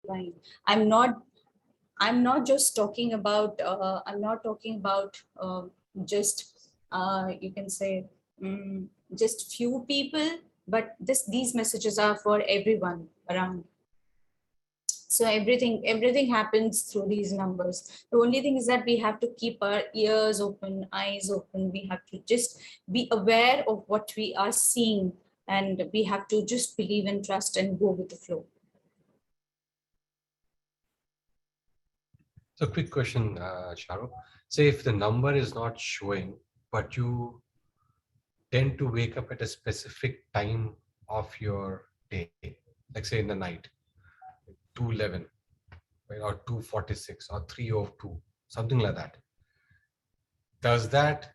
line. I'm not I'm not just talking about I'm not talking about just you can say just few people, but these messages are for everyone around. So everything happens through these numbers. The only thing is that we have to keep our ears open, eyes open. We have to just be aware of what we are seeing, and we have to just believe and trust and go with the flow. So quick question, Charu. Say if the number is not showing, but you tend to wake up at a specific time of your day, like say in the night, 2:11, right, or 2:46 or 3:02, something like that. Does that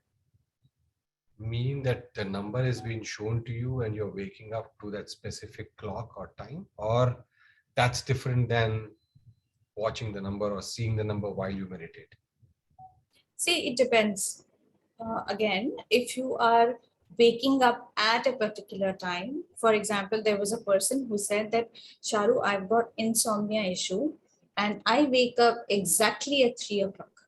mean that the number is being shown to you and you're waking up to that specific clock or time? Or that's different than watching the number or seeing the number while you meditate? See, it depends. Again, if you are waking up at a particular time, for example, there was a person who said that, Sharu, I've got insomnia issue and I wake up exactly at 3 o'clock.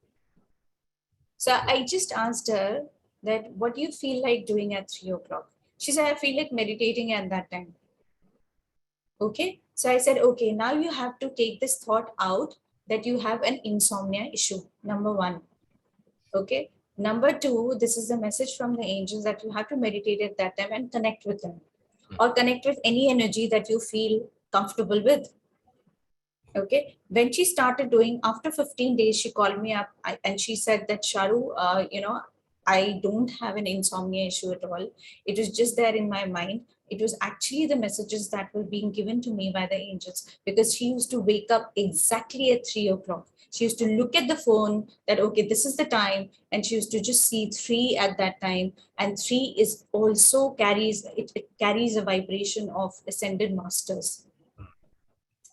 So I just asked her that, what do you feel like doing at 3 o'clock? She said, I feel like meditating at that time. Okay. So I said, okay, now you have to take this thought out that you have an insomnia issue. Number one. Okay. Number two, this is the message from the angels that you have to meditate at that time and connect with them, or connect with any energy that you feel comfortable with. Okay. When she started doing, after 15 days, she called me up and she said that, Sharu, I don't have an insomnia issue at all. It was just there in my mind. It was actually the messages that were being given to me by the angels, because she used to wake up exactly at 3 o'clock. She used to look at the phone that, okay, this is the time. And she used to just see three at that time. And three is also it carries a vibration of ascended masters.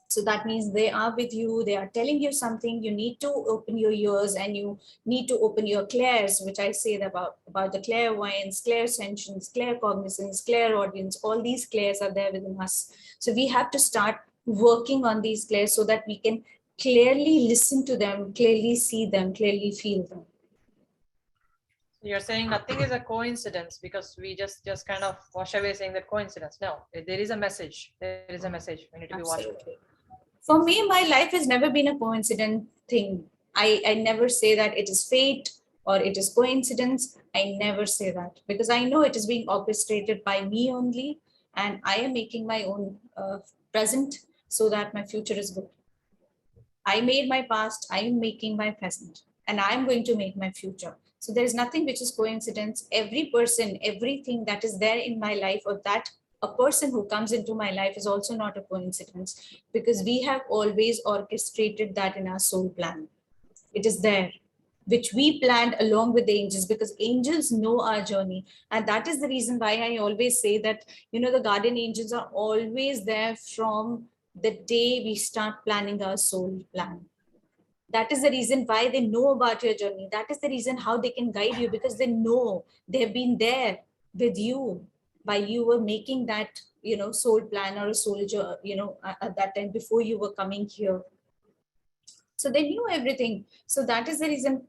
So that means they are with you, they are telling you something. You need to open your ears and you need to open your clairs, which I say about the clairvoyance, clairsentience, claircognizance, clairaudience. All these clairs are there within us. So we have to start working on these clairs so that we can clearly listen to them, clearly see them, clearly feel them. You're saying nothing is a coincidence because we just kind of wash away saying that coincidence. No, there is a message. There is a message. We need to be watchful. Absolutely. For me, my life has never been a coincident thing. I never say that it is fate or it is coincidence. I never say that, because I know it is being orchestrated by me only, and I am making my own present so that my future is good. I made my past, I am making my present, and I'm going to make my future. So there's nothing which is coincidence. Every person, everything that is there in my life, or that a person who comes into my life, is also not a coincidence, because we have always orchestrated that in our soul plan. It is there, which we planned along with the angels, because angels know our journey. And that is the reason why I always say that, the guardian angels are always there from the day we start planning our soul plan. That is the reason why they know about your journey. That is the reason how they can guide you, because they know, they have been there with you while you were making that, soul plan or a soldier, at that time before you were coming here. So they knew everything. So that is the reason,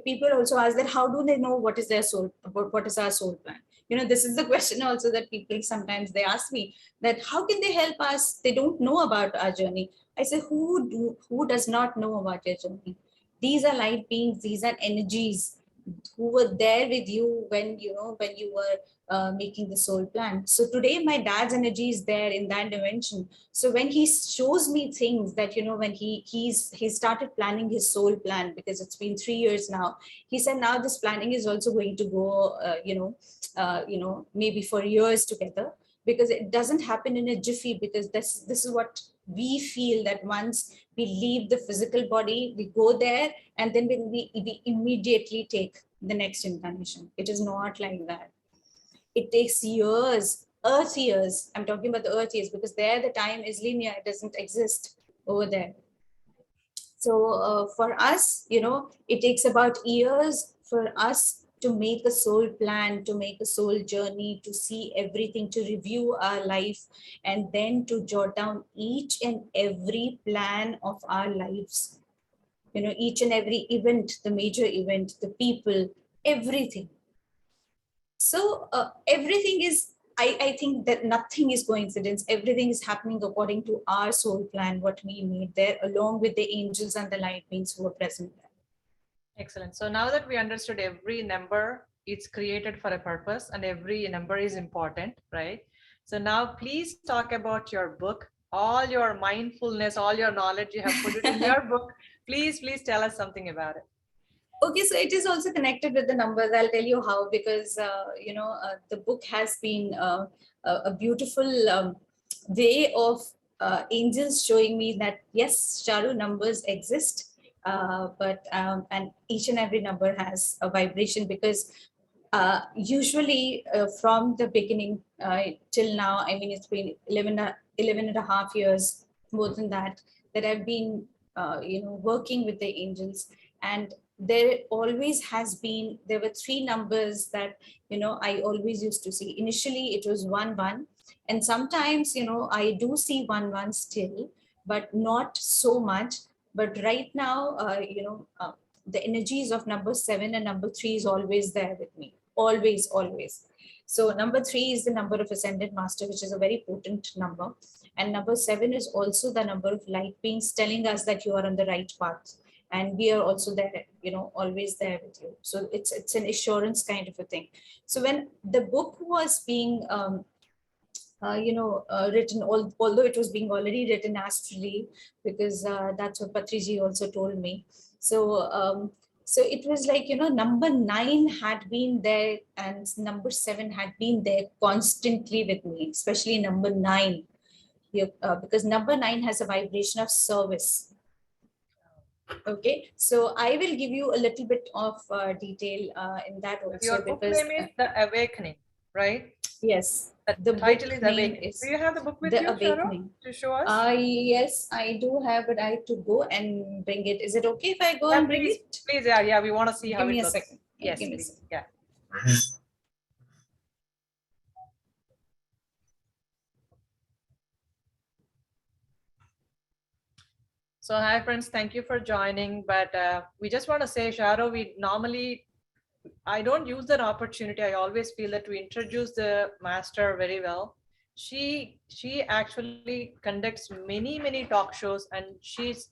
people also ask that, how do they know what is their soul, what is our soul plan? This is the question also that people sometimes they ask me, that how can they help us? They don't know about our journey. I say, who does not know about your journey? These are light beings, these are energies who were there with you when you were making the soul plan. So today my dad's energy is there in that dimension. So when he shows me things that, when he started planning his soul plan, because it's been 3 years now, he said now this planning is also going to go maybe for years together, because it doesn't happen in a jiffy. Because this is what we feel, that once we leave the physical body, we go there, and then we immediately take the next incarnation. It is not like that. It takes years, earth years. I'm talking about the earth years, because there the time is linear. It doesn't exist over there. So for us, it takes about years for us to make a soul plan, to make a soul journey, to see everything, to review our life, and then to jot down each and every plan of our lives. Each and every event, the major event, the people, everything. So everything is, I think that nothing is coincidence. Everything is happening according to our soul plan, what we made there, along with the angels and the light beings who are present there. Excellent. So now that we understood every number, it's created for a purpose and every number is important, right? So now please talk about your book, all your mindfulness, all your knowledge you have put it in your book. Please tell us something about it. Okay, so it is also connected with the numbers. I'll tell you how, because the book has been a beautiful way of angels showing me that yes, Charu, numbers exist, but and each and every number has a vibration, because usually from the beginning till now, I mean, it's been 11 and a half years, more than that, that I've been working with the angels. And there always has been, there were three numbers that I always used to see. Initially it was 1 1, and sometimes I do see 1 1 still, but not so much. But right now the energies of number 7 and number 3 is always there with me, always. So number 3 is the number of ascended master, which is a very potent number, and number 7 is also the number of light beings telling us that you are on the right path, and we are also there, always there with you. So it's an assurance kind of a thing. So when the book was being written, although it was being already written astrally, because that's what Patriji also told me. So so it was like, number 9 had been there, and number 7 had been there constantly with me, especially number 9. Because number 9 has a vibration of service. Okay, so I will give you a little bit of detail in that also. Your book because name is The Awakening, right? yes, The title book is name Awakening. is Do you have the book with The you, Sharo, Awakening. to show us? Yes, I do have, but I have to go and bring it. Is it okay if I go Yeah, and bring please, it? please, yeah, we want to see how Give it me a looks. second. Yes, Give me a please, second. yeah. So hi friends, thank you for joining. But we just want to say, Sharo, I don't use that opportunity. I always feel that we introduce the master very well. She actually conducts many talk shows, and she's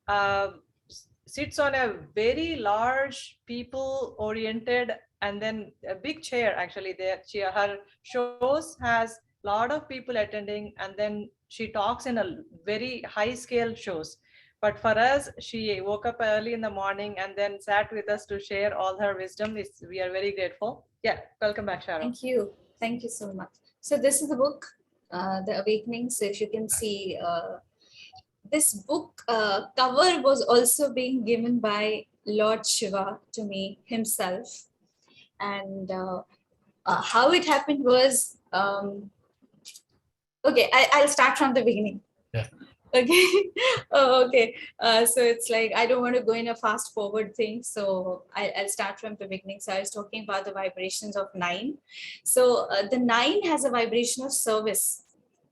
uh, sits on a very large people oriented and then a big chair. Actually there, her shows has a lot of people attending, and then she talks in a very high scale shows. But for us, she woke up early in the morning and then sat with us to share all her wisdom. We are very grateful. Yeah, welcome back, Sharo. Thank you. Thank you so much. So this is the book, The Awakening. So if you can see, this book cover was also being given by Lord Shiva to me himself. And how it happened was, okay, I'll start from the beginning. Yeah. Okay. Oh, okay. So it's like, I don't want to go in a fast forward thing. So I'll start from the beginning. So I was talking about the vibrations of 9. So the 9 has a vibration of service.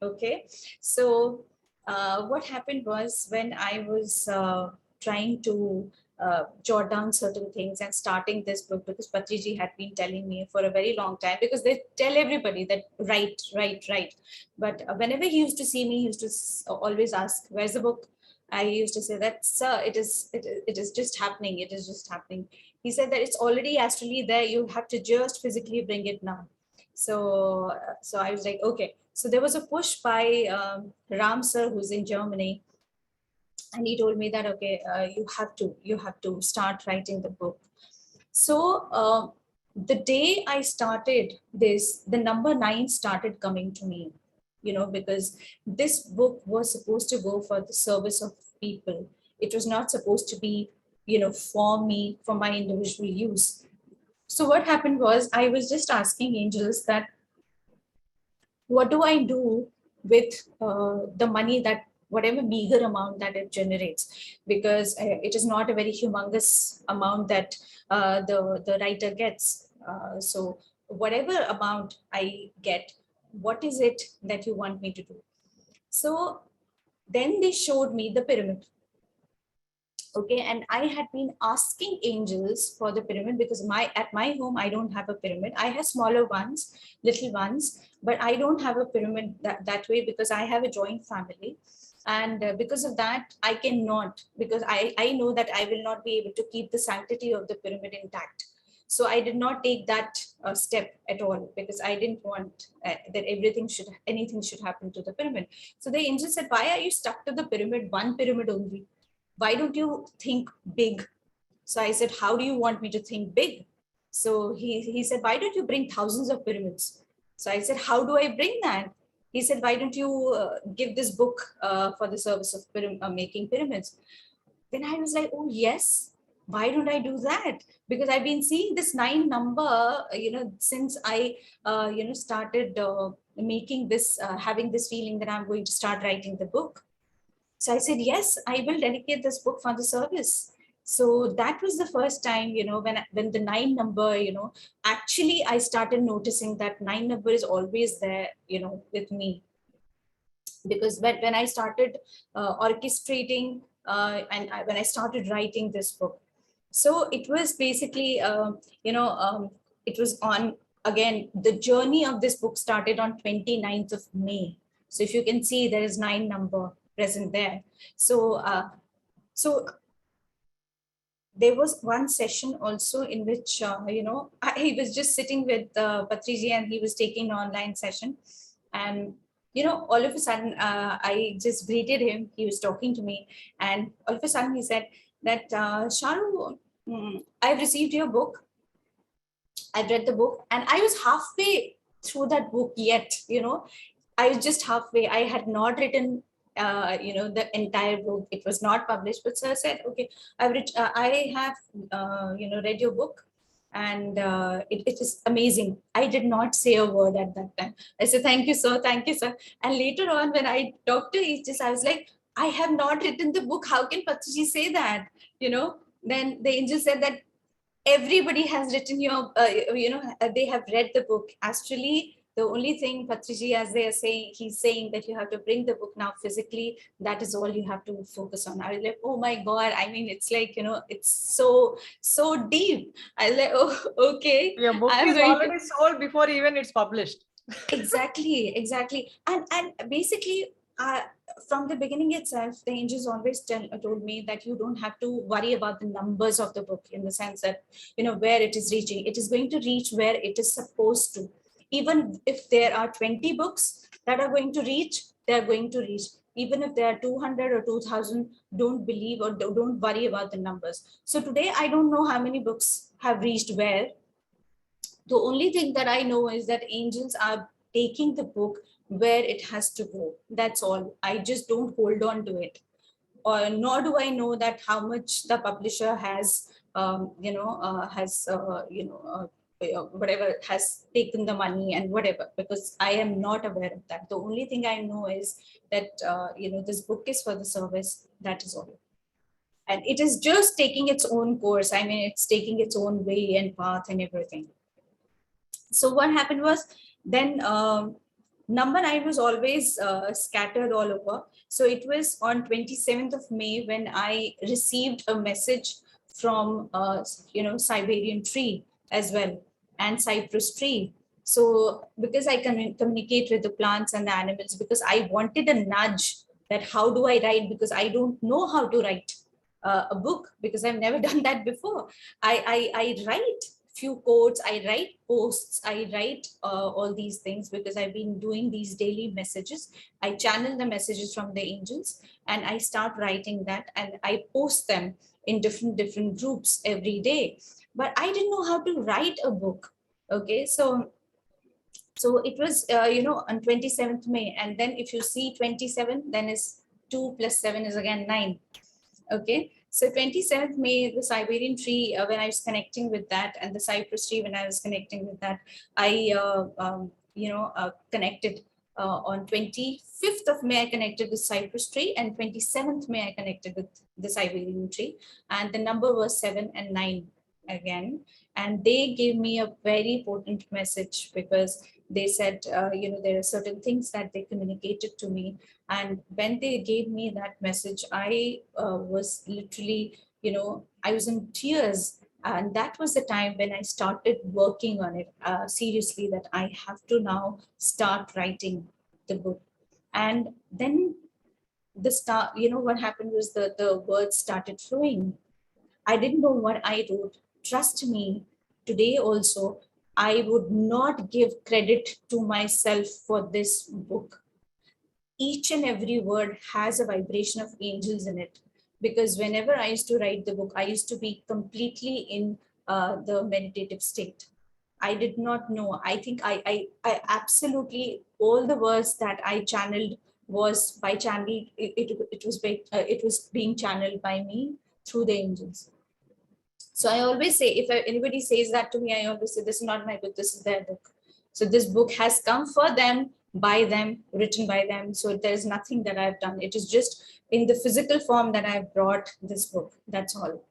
Okay. So what happened was, when I was trying to jot down certain things and starting this book, because Patriji had been telling me for a very long time, because they tell everybody that write. But whenever he used to see me, he used to always ask, "Where's the book?" I used to say that, "Sir, it is just happening. It is just happening." He said that it's already astrally there. You have to just physically bring it now. So I was like, okay. So there was a push by Ram sir, who's in Germany, and he told me that, okay, you have to start writing the book. So the day I started this, the number 9 started coming to me, because this book was supposed to go for the service of people. It was not supposed to be for me, for my individual use. So what happened was, I was just asking angels that, what do I do with the money that whatever meager amount that it generates, because it is not a very humongous amount that the writer gets. So whatever amount I get, what is it that you want me to do? So then they showed me the pyramid. Okay, and I had been asking angels for the pyramid, because at my home I don't have a pyramid. I have smaller ones, little ones, but I don't have a pyramid that way, because I have a joint family. And because of that I cannot, because I know that I will not be able to keep the sanctity of the pyramid intact. So I did not take that step at all, because I didn't want that anything should happen to the pyramid. So the angel said, why are you stuck to the pyramid, one pyramid only? Why don't you think big? So I said, how do you want me to think big? So he said, why don't you bring thousands of pyramids? So I said, how do I bring that? He said, why don't you give this book for the service of making pyramids? Then I was like, oh, yes. Why don't I do that? Because I've been seeing this 9 number, since I, started making this, having this feeling that I'm going to start writing the book. So I said, yes, I will dedicate this book for the service. So that was the first time, when the 9 number, actually I started noticing that 9 number is always there, with me. Because when I started orchestrating when I started writing this book, so it was basically, it was on, again, the journey of this book started on 29th of May. So if you can see, there is 9 number present there. So there was one session also in which, I was just sitting with Patriji, and he was taking an online session. And, all of a sudden, I just greeted him. He was talking to me. And all of a sudden, he said that, Sharu, I've received your book. I've read the book. And I was halfway through that book yet, I was just halfway. I had not written, the entire book. It was not published. But so I said, okay, I have, read your book, and it is amazing. I did not say a word at that time. I said, thank you, sir. Thank you, sir. And later on, when I talked to Aegis, I was like, I have not written the book. How can Patriji say that? Then the angel said that everybody has written they have read the book. Actually, the only thing, Patriji, as they are saying, he's saying that you have to bring the book now physically. That is all you have to focus on. I was like, oh my God. I mean, it's like, it's so deep. I was like, oh, okay. Your book I'm is going to already sold before even it's published. exactly. And basically, from the beginning itself, the angels always told me that you don't have to worry about the numbers of the book, in the sense that, where it is reaching. It is going to reach where it is supposed to. Even if there are 20 books that are going to reach, they are going to reach. Even if there are 200 or 2000, don't believe or don't worry about the numbers. So today, I don't know how many books have reached where. The only thing that I know is that angels are taking the book where it has to go. That's all. I just don't hold on to it. Or nor do I know that how much the publisher has, whatever, has taken the money and whatever, because I am not aware of that. The only thing I know is that, this book is for the service. That is all. And it is just taking its own course. I mean, it's taking its own way and path and everything. So what happened was, then number 9 was always scattered all over. So it was on 27th of May when I received a message from Siberian tree as well, and cypress tree. So because I can communicate with the plants and the animals, because I wanted a nudge that how do I write, because I don't know how to write a book, because I've never done that before. I write few quotes, I write posts, I write all these things, because I've been doing these daily messages. I channel the messages from the angels, and I start writing that, and I post them in different groups every day. But I didn't know how to write a book. Okay, so it was on 27th May, and then if you see 27, then is 2 plus 7 is again 9. Okay, so 27th May, the Siberian tree, when I was connecting with that, and the cypress tree, when I was connecting with that, I, connected On 25th of May, I connected with Cypress tree, and 27th May, I connected with the Siberian tree. And the number was 7 and 9 again. And they gave me a very potent message, because they said, there are certain things that they communicated to me. And when they gave me that message, I was literally, I was in tears. And that was the time when I started working on it seriously, that I have to now start writing the book. And then what happened was the words started flowing. I didn't know what I wrote. Trust me, today also, I would not give credit to myself for this book. Each and every word has a vibration of angels in it. Because whenever I used to write the book, I used to be completely in the meditative state. I did not know. I think I absolutely, all the words that I channeled was by channel. It was being channeled by me through the angels. So I always say, if anybody says that to me, I always say, this is not my book, this is their book. So this book has come for them, by them, written by them. So there's nothing that I've done. It is just in the physical form that I've brought this book. That's all.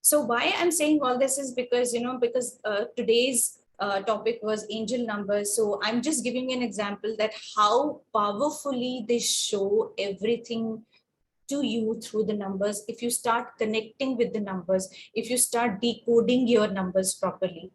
So why I'm saying all this is because, because today's topic was angel numbers. So I'm just giving an example that how powerfully they show everything to you through the numbers. If you start connecting with the numbers, if you start decoding your numbers properly,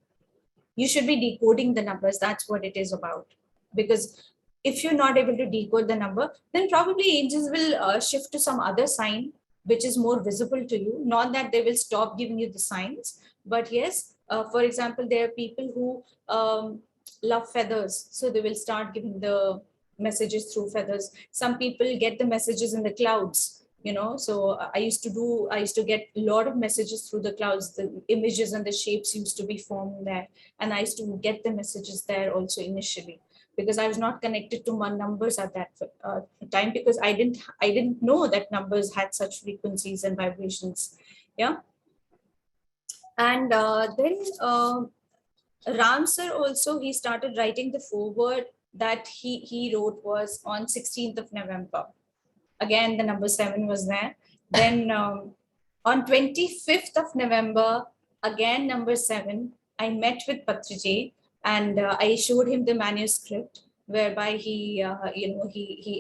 you should be decoding the numbers. That's what it is about. Because if you're not able to decode the number, then probably angels will shift to some other sign which is more visible to you. Not that they will stop giving you the signs, but yes, for example, there are people who love feathers, so they will start giving the messages through feathers. Some people get the messages in the clouds, so I used to get a lot of messages through the clouds. The images and the shapes used to be formed there, and I used to get the messages there also initially, because I was not connected to my numbers at that time, because I didn't know that numbers had such frequencies and vibrations. Yeah. And then Ram sir also, he started writing the foreword that he wrote was on 16th of November. Again, the number 7 was there. Then on 25th of November, again number 7, I met with Patriji, and I showed him the manuscript, whereby he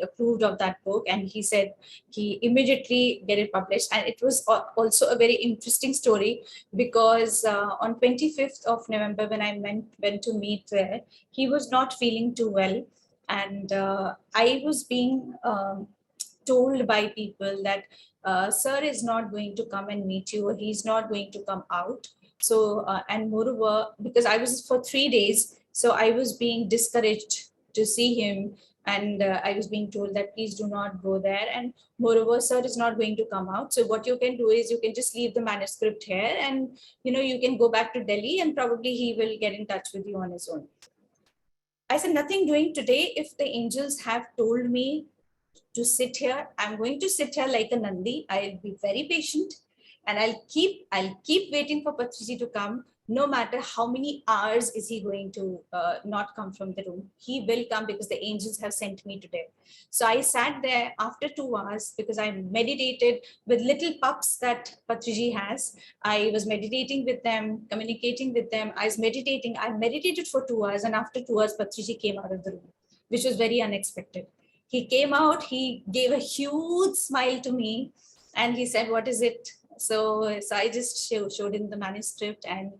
approved of that book, and he said he immediately get it published. And it was also a very interesting story, because on 25th of November, when I went to meet there, he was not feeling too well, and I was being told by people that sir is not going to come and meet you, or he's not going to come out. So and moreover, because I was for 3 days, so I was being discouraged to see him, and I was being told that please do not go there, and moreover, sir is not going to come out. So what you can do is you can just leave the manuscript here, and you can go back to Delhi, and probably he will get in touch with you on his own. I said, nothing doing today. If the angels have told me to sit here, I'm going to sit here like a Nandi. I'll be very patient, and I'll keep waiting for Patriji to come. No matter how many hours is he going to not come from the room, he will come, because the angels have sent me today. So I sat there after 2 hours, because I meditated with little pups that Patriji has. I was meditating with them, communicating with them. I meditated for 2 hours, and after 2 hours, Patriji came out of the room, which was very unexpected. He came out, he gave a huge smile to me, and he said, what is it? So I just showed him the manuscript, and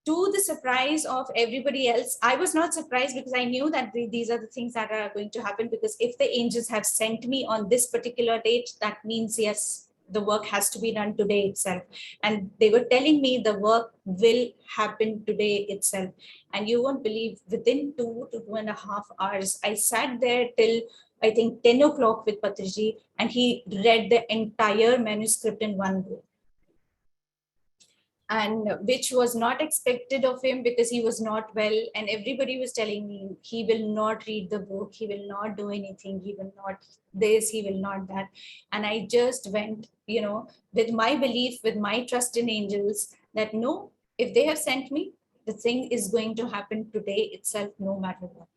to the surprise of everybody else, I was not surprised, because I knew that these are the things that are going to happen. Because if the angels have sent me on this particular date, that means yes, the work has to be done today itself. And they were telling me the work will happen today itself. And you won't believe, within 2 to 2.5 hours, I sat there till I think 10 o'clock with Patriji, and he read the entire manuscript in one go, and which was not expected of him, because he was not well, and everybody was telling me he will not read the book, he will not do anything, he will not this, he will not that. And I just went, with my belief, with my trust in angels, that no, if they have sent me, the thing is going to happen today itself, no matter what.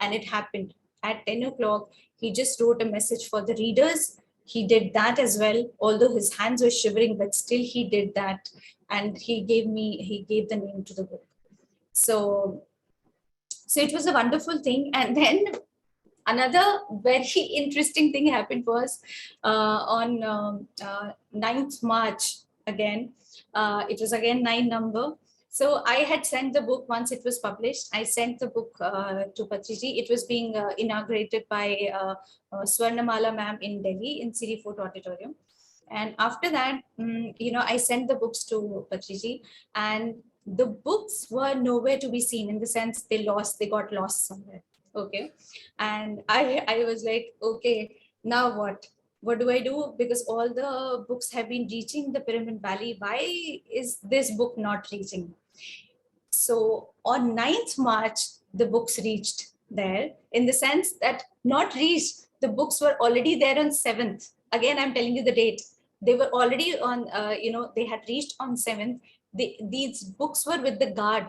And it happened at 10 o'clock. He just wrote a message for the readers. He did that as well, although his hands were shivering, but still he did that. And he gave the name to the book. So it was a wonderful thing. And then another very interesting thing happened was on 9th March again. It was again 9 number. So I had sent the book once it was published. I sent the book to Patriji. It was being inaugurated by Swarnamala ma'am in Delhi in City Fort Auditorium. And after that, I sent the books to Patriji, and the books were nowhere to be seen, in the sense they got lost somewhere. Okay. And I was like, okay, now what do I do? Because all the books have been reaching the Pyramid Valley. Why is this book not reaching? So on 9th March, the books reached there, in the sense that not reached, the books were already there on 7th. Again, I'm telling you the date. They were already on, they had reached on 7th. These books were with the guard,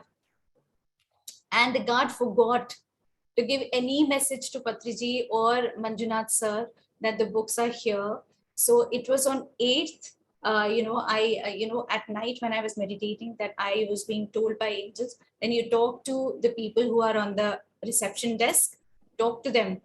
and the guard forgot to give any message to Patriji or Manjunath sir that the books are here. So it was on 8th, at night when I was meditating, that I was being told by angels, when you talk to the people who are on the reception desk, talk to them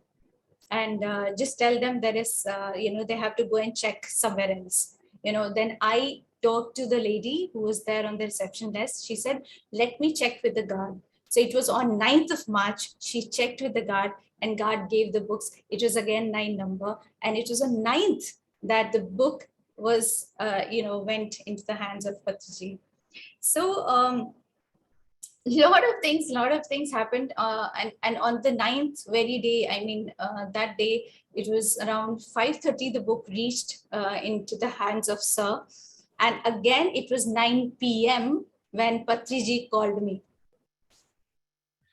and just tell them there is, they have to go and check somewhere else. Then I talked to the lady who was there on the reception desk. She said, let me check with the guard. So it was on 9th of March, she checked with the guard, and guard gave the books. It was again 9 number. And it was on 9th that the book was, went into the hands of Patriji. So lot of things happened. And on the 9th very day, that day, it was around 5:30, the book reached into the hands of sir. And again, it was 9 p.m. when Patriji called me.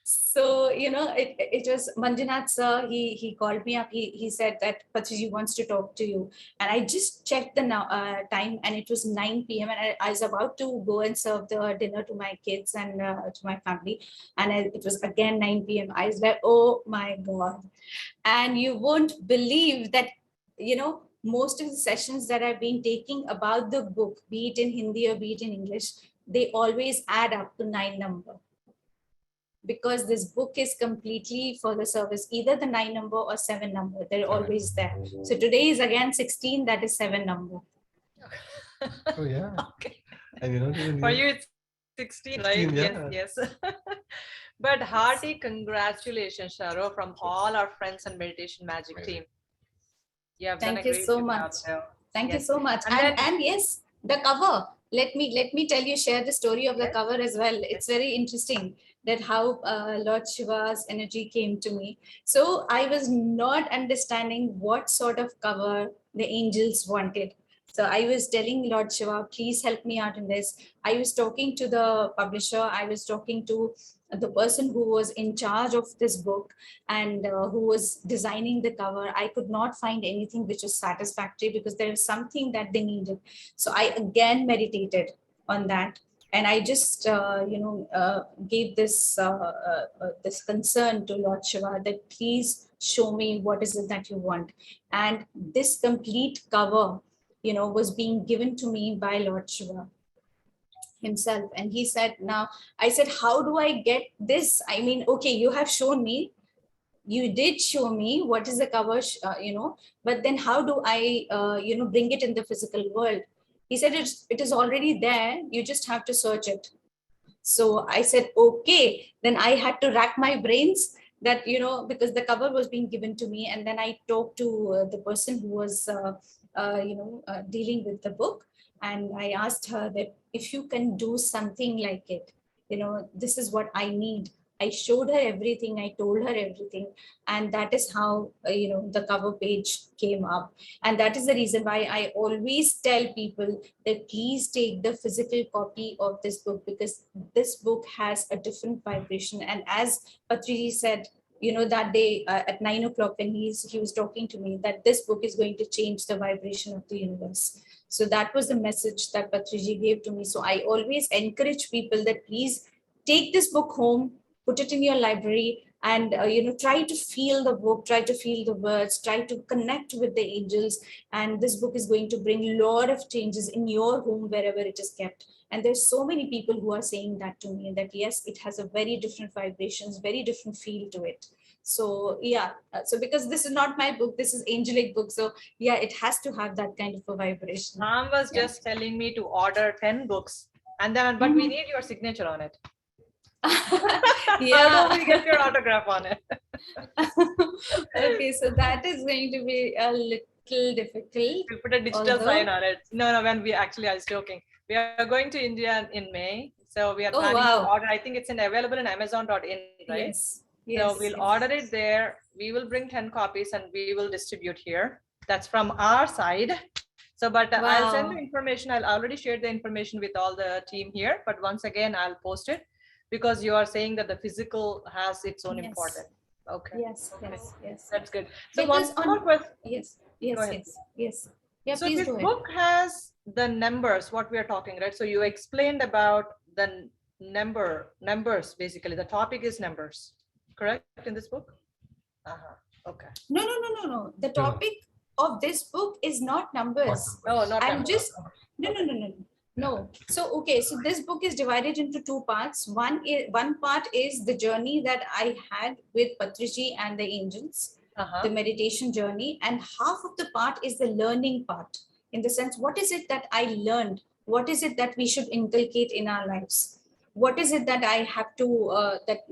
So, it was Manjunath sir, he called me up. He said that Patriji wants to talk to you. And I just checked the time, and it was 9 p.m. And I was about to go and serve the dinner to my kids and to my family. And it was again 9 p.m. I was like, oh my God. And you won't believe that, most of the sessions that I've been taking about the book, be it in Hindi or be it in English, they always add up to 9 number. Because this book is completely for the service, either the 9 number or 7 number, they're always there. So today is again 16, that is 7 number. Oh yeah. Okay. And for you it's 16, right? 16, yeah. Yes. But hearty congratulations, Sharo, from all our friends and Meditation Magic team. You have done a great job there. Thank you so much. And yes, the cover. Let me tell you, share the story of the cover as well. It's very interesting that how Lord Shiva's energy came to me. So I was not understanding what sort of cover the angels wanted. So I was telling Lord Shiva, please help me out in this. I was talking to the publisher. I was talking to the person who was in charge of this book and who was designing the cover. I could not find anything which was satisfactory, because there was something that they needed. So I again meditated on that. And I just, gave this this concern to Lord Shiva, that please show me what is it that you want. And this complete cover, was being given to me by Lord Shiva himself. And he said, now, I said, how do I get this? Okay, you have shown me. You did show me what is the cover, but then how do I, bring it in the physical world? He said, it is already there. You just have to search it. So I said, okay, then I had to rack my brains that, because the cover was being given to me. And then I talked to the person who was, dealing with the book. And I asked her that if you can do something like it, this is what I need. I showed her everything. I told her everything. And that is how, the cover page came up. And that is the reason why I always tell people that please take the physical copy of this book, because this book has a different vibration. And as Patriji said, that day at 9 o'clock when he was talking to me, that this book is going to change the vibration of the universe. So that was the message that Patriji gave to me. So I always encourage people that please take this book home, put it in your library, and try to feel the book, try to feel the words, try to connect with the angels. And this book is going to bring a lot of changes in your home wherever it is kept. And there's so many people who are saying that to me, that yes, it has a very different vibrations, very different feel to it. So yeah, so because this is not my book, this is angelic book, so yeah, it has to have that kind of a vibration. Mom was Yeah. just telling me to order 10 books, and then, but we Mhm. need your signature on it. Yeah. How do we get your autograph on it? Okay, so that is going to be a little difficult. We put a digital Although, sign on it. No, when we actually, I was joking. We are going to India in May. So we are oh planning to wow, order. I think it's available in Amazon.in, right? yes, So yes, we'll yes. order it there. We will bring 10 copies and we will distribute here. That's from our side. So, but I'll send the Wow. information. I'll already share the information with all the team here. But once again, I'll post it because you are saying that the physical has its own Yes, importance. Okay. yes, Okay. yes, yes. That's good. So Because one more on, question. yes, Go yes, ahead. yes, yes. Yeah, So please this go ahead. book has the numbers, what we are talking, right? So you explained about the numbers, basically. The topic is numbers, correct, in this book? Okay. No, no, no, no, no. The No, no, topic of this book is not not numbers. Oh, numbers. not I'm numbers. just, no, no, Okay. no, no, no. No. So, okay. So this book is divided into two parts. One part is the journey that I had with Patriji and the angels, Uh-huh. the meditation journey, and half of the part is the learning part. In the sense, what is it that I learned? What is it that we should inculcate in our lives? What is it that I have to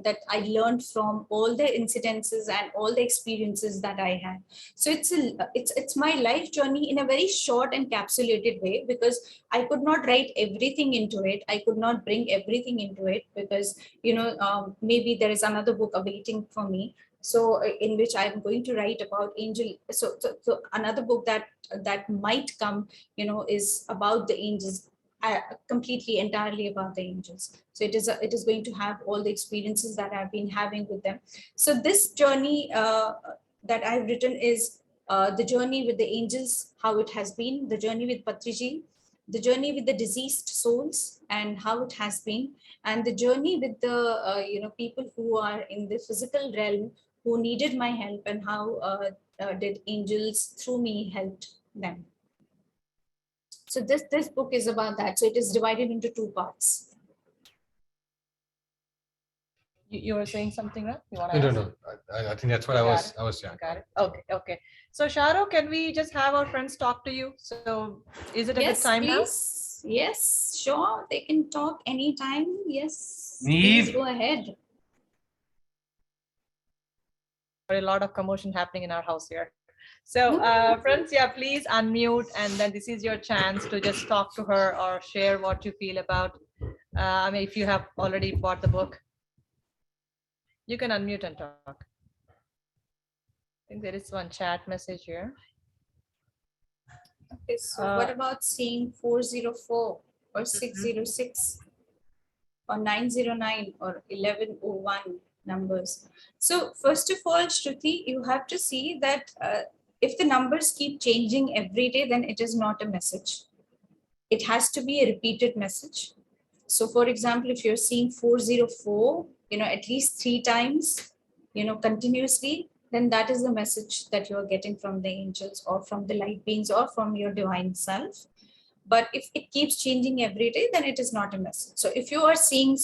that I learned from all the incidences and all the experiences that I had? So it's my life journey in a very short and capsulated way, because I could not write everything into it, I could not bring everything into it, because maybe there is another book awaiting for me, so in which I'm going to write about angel. So another book that might come, is about the angels, uh, completely entirely about the angels. So it is going to have all the experiences that I've been having with them. So this journey that I've written is the journey with the angels, how it has been, the journey with Patriji, the journey with the deceased souls and how it has been, and the journey with the people who are in the physical realm who needed my help, and how did angels through me helped them. So this book is about that. So it is divided into two parts. You were saying something, right? You want No, to no, ask? no. I think that's what You I got was. it. I was. Yeah. You got it. Okay, okay. So Sharo, can we just have our friends talk to you? So is it a good Yes, time now? please. Yes, sure. They can talk anytime. Yes, please Neve. go ahead. A lot of commotion happening in our house here. So No, no, no, no. friends, yeah, please unmute, and then this is your chance to just talk to her or share what you feel about. I mean, if you have already bought the book, you can unmute and talk. I think there is one chat message here. Okay, so what about seeing 404 or 606 or 909 or 1101 numbers? So first of all, Shruti, you have to see that if the numbers keep changing every day, then it is not a message. It has to be a repeated message. So for example, if you're seeing 404, at least 3 times, continuously, then that is the message that you're getting from the angels or from the light beings or from your divine self. But if it keeps changing every day, then it is not a message. So if you are seeing,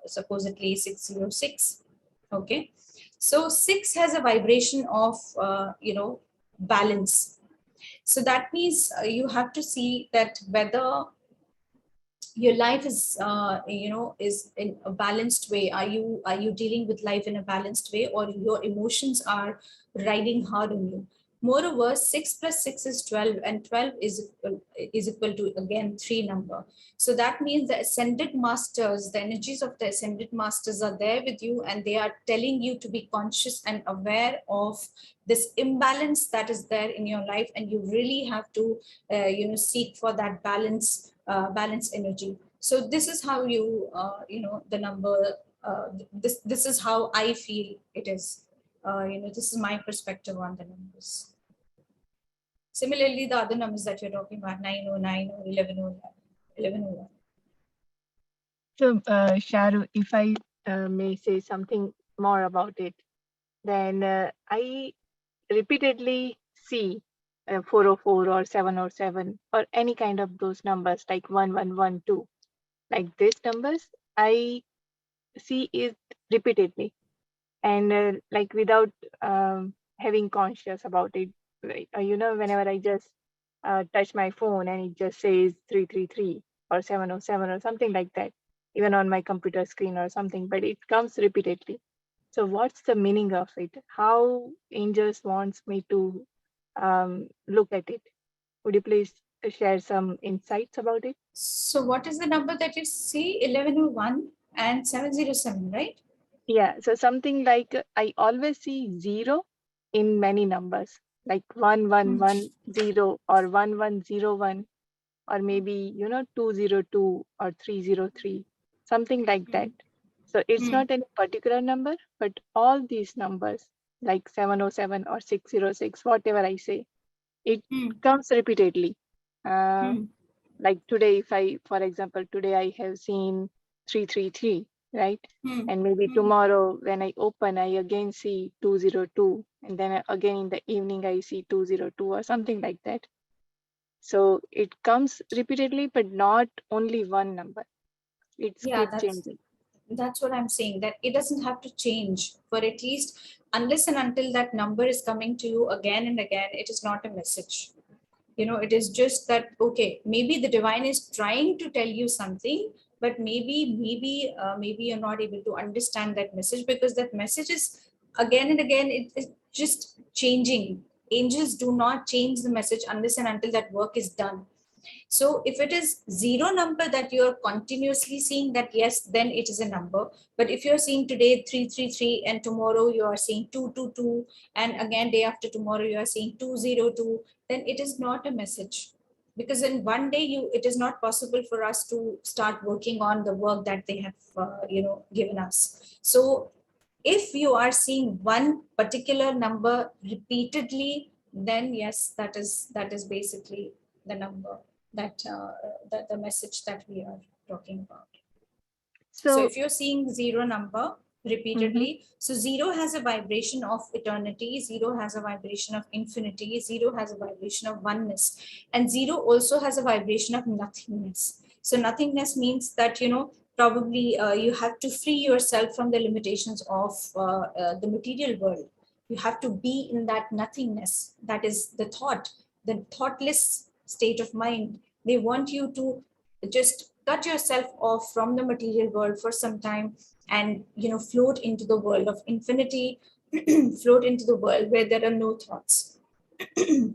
supposedly 606, okay. So 6 has a vibration of, balance. So that means you have to see that whether your life is in a balanced way. Are you dealing with life in a balanced way, or your emotions are riding hard on you? Moreover, 6 plus 6 is 12, and 12 is equal to, again, 3 number. So that means the ascended masters, the energies of the ascended masters are there with you, and they are telling you to be conscious and aware of this imbalance that is there in your life, and you really have to seek for that balance energy. So this is how the number, this is how I feel it is. This is my perspective on the numbers. Similarly, the other numbers that you're talking about, 909 or 1101. So, Sharu, if I may say something more about it, then I repeatedly see 404 or 707 or any kind of those numbers like 1112. Like these numbers, I see it repeatedly and like without having conscious about it. Like, whenever I just touch my phone and it just says 333 or 707 or something like that, even on my computer screen or something, but it comes repeatedly. So what's the meaning of it? How angels wants me to look at it? Would you please share some insights about it? So what is the number that you see? 1101 and 707, right? Yeah, so something like I always see zero in many numbers, like Hmm. 1110 or 1101, or maybe 202 or 303, something like that. So it's Hmm. not any particular number, but all these numbers like 707 or 606, whatever I say, it Hmm. comes repeatedly. Uh, Hmm. like today, if I, for example, today I have seen 333, right? Hmm. And maybe Hmm. tomorrow when I open, I again see 202. And then again in the evening, I see 202 or something like that. So it comes repeatedly, but not only one number. It's Yeah, keep changing. that's what I'm saying, that it doesn't have to change for at least unless and until that number is coming to you again and again, it is not a message. It is just that, okay, maybe the divine is trying to tell you something, but maybe you're not able to understand that message because that message is again and again, it is just changing. Angels do not change the message unless and until that work is done. So if it is zero number that you're continuously seeing, that yes, then it is a number. But if you're seeing today 333 and tomorrow you are seeing 222 and again day after tomorrow you are seeing 202, then it is not a message. Because in one day it is not possible for us to start working on the work that they have given us. So if you are seeing one particular number repeatedly, then yes, that is basically the number that the message that we are talking about. So So, if you're seeing zero number mhm. repeatedly, so zero has a vibration of eternity, zero has a vibration of infinity, zero has a vibration of oneness, and zero also has a vibration of nothingness. So nothingness means that, probably you have to free yourself from the limitations of the material world. You have to be in that nothingness. That is the thoughtless state of mind. They want you to just cut yourself off from the material world for some time and float into the world of infinity, float into the world where there are no thoughts.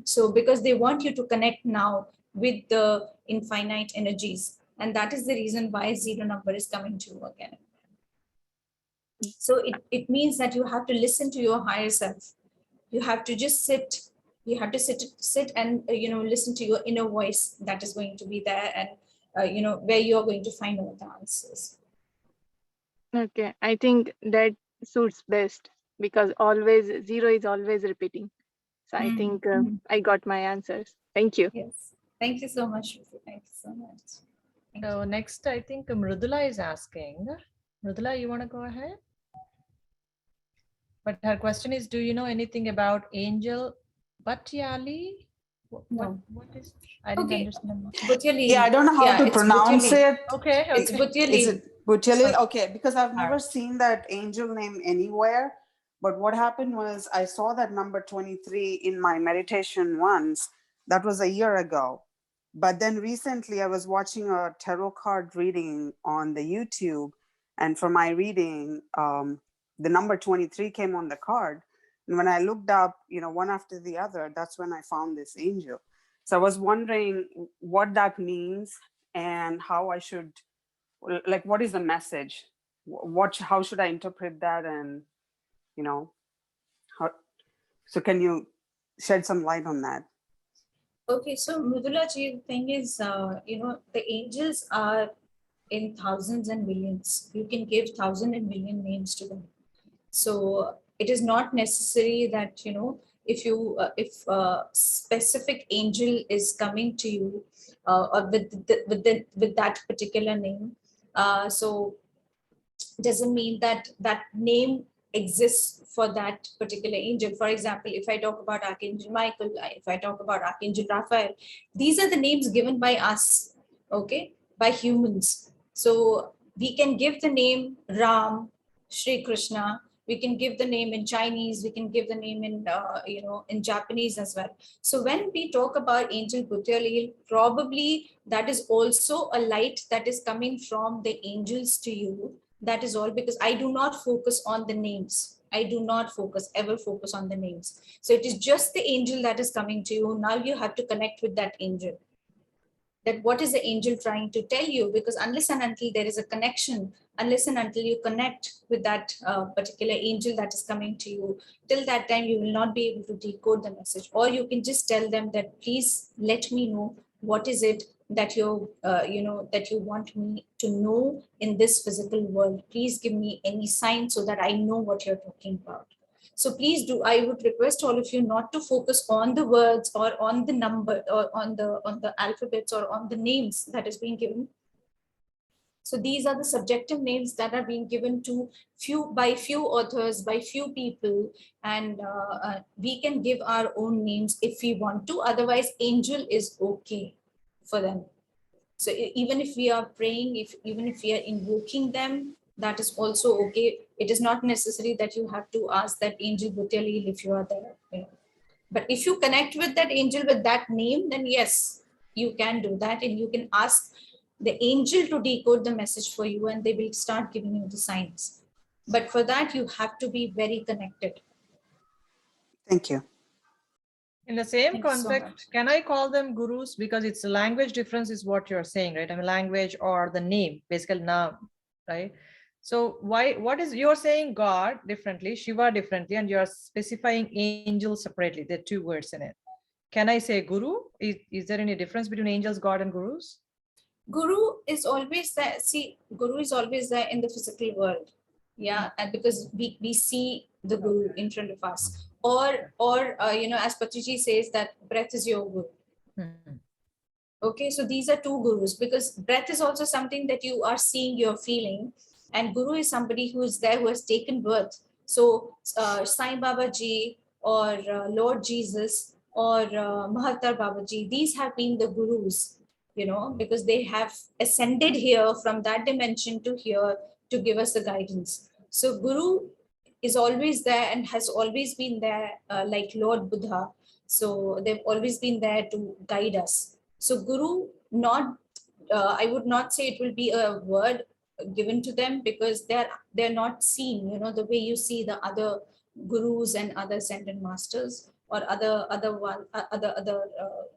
So because they want you to connect now with the infinite energies, and that is the reason why zero number is coming to you again. So it means that you have to listen to your higher self. You have to just sit and listen to your inner voice that is going to be there, and where you're going to find all the answers. Okay, I think that suits best because always zero is always repeating. So I think Mm-hmm. I got my answers. Thank you. Yes, thank you so much, Rufi. Thank you so much. Thank you. So next, I think Mrudula is asking. Mrudula, you want to go ahead? But her question is, do you know anything about Angel Bhatyali? No. What is? I didn't Okay, understand. Yeah, I Butyali. don't know how Yeah, to it's pronounce Butyali. it. Okay, It's okay. Is Butyali. it Butyalil? Okay. Okay, because I've All never right. seen that angel name anywhere. But what happened was I saw that number 23 in my meditation once. That was a year ago. But then recently I was watching a tarot card reading on the YouTube. And for my reading, the number 23 came on the card. And when I looked up, one after the other, that's when I found this angel. So I was wondering what that means and how I should, like, what is the message? How should I interpret that? And, you know, how, so can you shed some light on that? Okay, so Mridula ji, the thing is, the angels are in thousands and millions. You can give thousand and million names to them. So it is not necessary that if specific angel is coming to you or with that particular name. So doesn't mean that that name exists for that particular angel. For example, if I talk about Archangel Michael, if I talk about Archangel Raphael, these are the names given by us, okay, by humans. So we can give the name Ram, Shri Krishna. We can give the name in Chinese. We can give the name in, in Japanese as well. So when we talk about Angel Bhutyalil, probably that is also a light that is coming from the angels to you. That is all, because I do not focus on the names. I do not ever focus on the names. So it is just the angel that is coming to you. Now you have to connect with that angel. That what is the angel trying to tell you? Because unless and until there is a connection, unless and until you connect with that particular angel that is coming to you, till that time you will not be able to decode the message. Or you can just tell them that, please let me know what is it that that you want me to know in this physical world. Please give me any sign so that I know what you're talking about. So please do, I would request all of you not to focus on the words or on the number or on the alphabets or on the names that is being given. So these are the subjective names that are being given to few authors, by few people, and we can give our own names if we want to. Otherwise, angel is okay for them. So even if we are praying, even if we are invoking them, that is also okay. It is not necessary that you have to ask that angel Bhutyalil if you are there. But if you connect with that angel with that name, then yes, you can do that, and you can ask the angel to decode the message for you, and they will start giving you the signs. But for that, you have to be very connected. Thank you. In the same Thank you so context, much. can I call them gurus? Because it's a language difference is what you're saying, right? I mean, language or the name, basically naam, right? So what is, you're saying God differently, Shiva differently, and you're specifying angel separately. There are two words in it. Can I say guru? Is there any difference between angels, God, and gurus? Guru is always there. See, Guru is always there in the physical world. Yeah, and because we see the Guru in front of us. Or as Patriji says, that breath is your Guru. Hmm. Okay, so these are two gurus, because breath is also something that you are seeing, you're feeling, and guru is somebody who is there, who has taken birth. So Sai Baba Ji or Lord Jesus or Mahatar Baba Ji, these have been the gurus, because they have ascended here from that dimension to here to give us the guidance. So guru is always there and has always been there, like Lord Buddha. So they've always been there to guide us. So guru, I would not say it will be a word given to them, because they're not seen, the way you see the other gurus and other ascended masters or other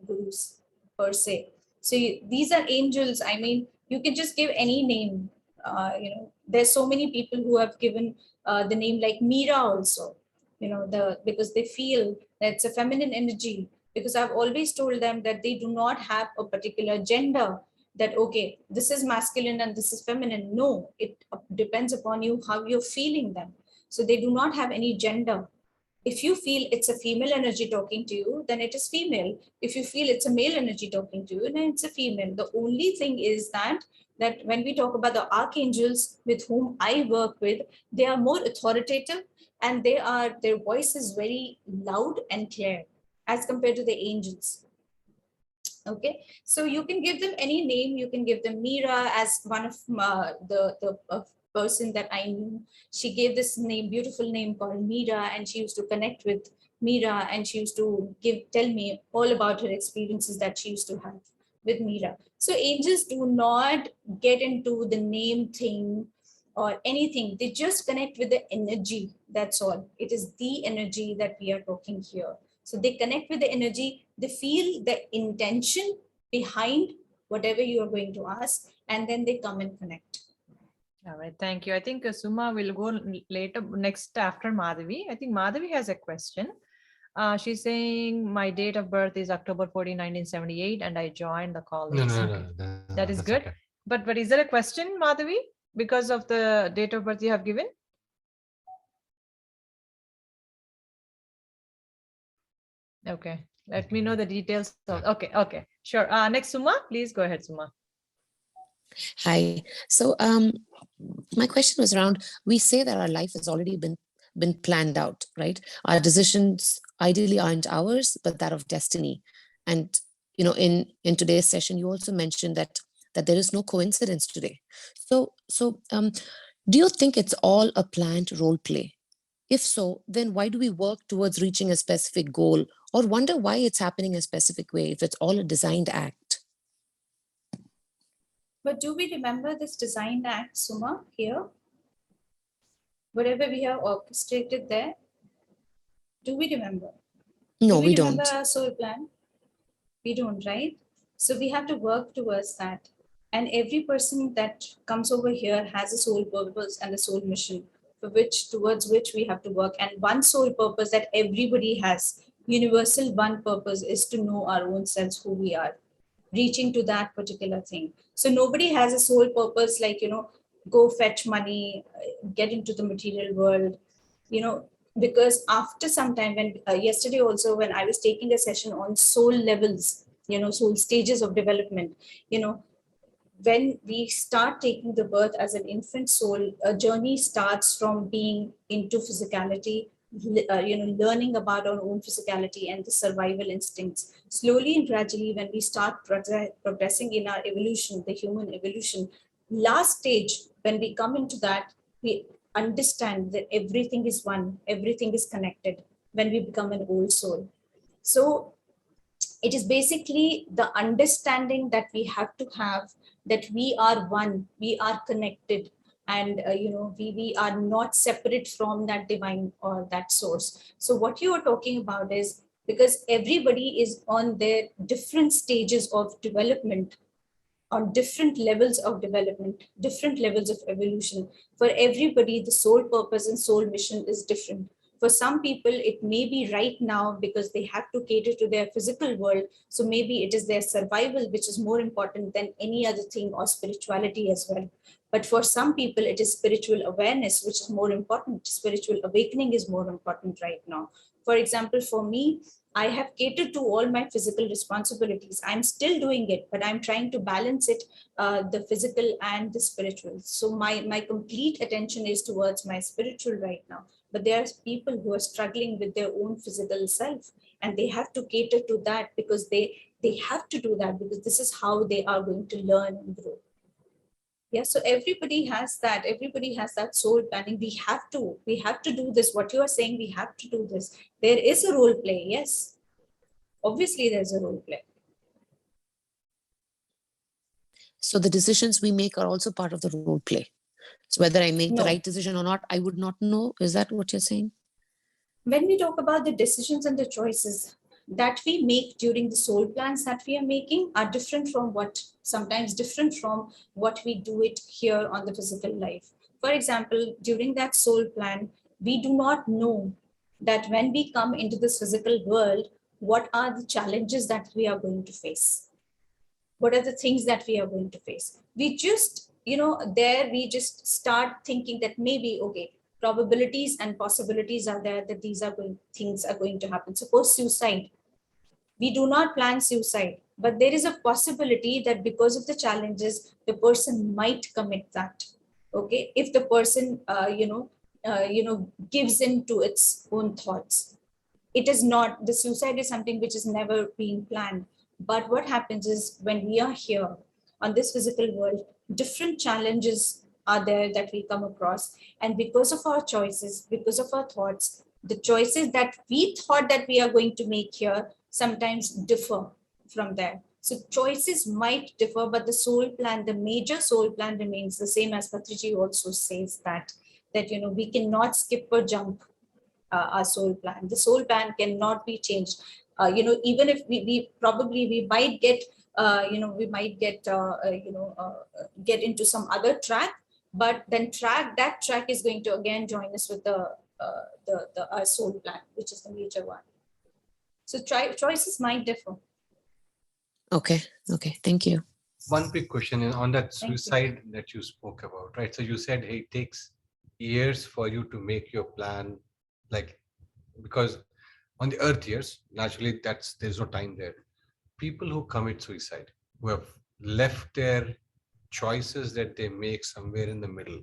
gurus per se. So these are angels. I mean, you can just give any name. There's so many people who have given the name like Mira also. Because they feel that it's a feminine energy, because I've always told them that they do not have a particular gender, that, okay, this is masculine and this is feminine. No, it depends upon you, how you're feeling them. So they do not have any gender. If you feel it's a female energy talking to you, then it is female. If you feel it's a male energy talking to you, then it's a female. The only thing is that when we talk about the archangels with whom I work with, they are more authoritative, and their voice is very loud and clear as compared to the angels. Okay, so you can give them any name. You can give them Mira, as one of the person that I knew. She gave this name, beautiful name called Mira, and she used to connect with Mira, and she used to tell me all about her experiences that she used to have with Mira. So angels do not get into the name thing or anything. They just connect with the energy. That's all. It is the energy that we are talking here. So they connect with the energy, they feel the intention behind whatever you are going to ask, and then they come and connect. All right, thank you. I think Suma will go later, next after Madhavi. I think Madhavi has a question. She's saying my date of birth is October 14, 1978, and I joined the call late. No. That is That's good. okay. But is there a question, Madhavi, because of the date of birth you have given? Okay, let me know the details. Okay, sure. Next, Suma, please go ahead, Suma. Hi. So my question was around, we say that our life has already been planned out, right? Our decisions ideally aren't ours, but that of destiny. And in today's session, you also mentioned that there is no coincidence today. So do you think it's all a planned role play? If so, then why do we work towards reaching a specific goal or wonder why it's happening a specific way if it's all a designed act? But do we remember this designed act, Suma, here? Whatever we have orchestrated there, do we remember? Do No, we we remember don't. our soul plan? We don't, right? So we have to work towards that. And every person that comes over here has a soul purpose and a soul mission for which towards which we have to work. And one soul purpose that everybody has, universal one purpose, is to know our own selves, who we are, reaching to that particular thing. So nobody has a sole purpose like, go fetch money, get into the material world, you know, because after some time, when yesterday also, when I was taking a session on soul levels, soul stages of development, you know, when we start taking the birth as an infant soul, a journey starts from being into physicality, learning about our own physicality and the survival instincts. Slowly and gradually, when we start progressing in our evolution, the human evolution, last stage, when we come into that, we understand that everything is one, everything is connected when we become an old soul. So it is basically the understanding that we have to have, that we are one, we are connected, and we are not separate from that divine or that source. So what you are talking about is, because everybody is on their different stages of development, on different levels of development, different levels of evolution. For everybody, the soul purpose and soul mission is different. For some people, it may be right now because they have to cater to their physical world. So maybe it is their survival, which is more important than any other thing, or spirituality as well. But for some people, it is spiritual awareness, which is more important. Spiritual awakening is more important right now. For example, for me, I have catered to all my physical responsibilities. I'm still doing it, but I'm trying to balance it, the physical and the spiritual. So my complete attention is towards my spiritual right now. But there are people who are struggling with their own physical self, and they have to cater to that, because they have to do that, because this is how they are going to learn and grow. Yeah, so everybody has that soul planning. We have to do this. What you are saying, we have to do this. There is a role play, yes. Obviously, there's a role play. So the decisions we make are also part of the role play. So whether I make the right No. decision or not, I would not know. Is that what you're saying? When we talk about the decisions and the choices that we make during the soul plans that we are making are different from sometimes different from what we do it here on the physical life. For example, during that soul plan, we do not know that when we come into this physical world, what are the challenges that we are going to face? What are the things that we are going to face? We just, there we just start thinking that maybe, okay, probabilities and possibilities are there that things are going to happen. Suppose suicide. We do not plan suicide, but there is a possibility that because of the challenges, the person might commit that. Okay, if the person, gives in to its own thoughts. It is not, the suicide is something which is never being planned. But what happens is, when we are here on this physical world, different challenges are there that we come across, and because of our choices, because of our thoughts, the choices that we thought that we are going to make here sometimes differ from there. So choices might differ, but the soul plan, the major soul plan, remains the same. As Patriji also says that we cannot skip or jump our soul plan. The soul plan cannot be changed. Even if we probably we might get, get into some other track, but then that track is going to again join us with the our soul plan, which is the major one. So choices might differ. Okay. Okay. Thank you. One quick question on that Thank you. suicide that you spoke about, right? So you said, hey, it takes years for you to make your plan, like, because on the earth years, naturally, there's no time there. People who commit suicide, who have left their choices that they make somewhere in the middle.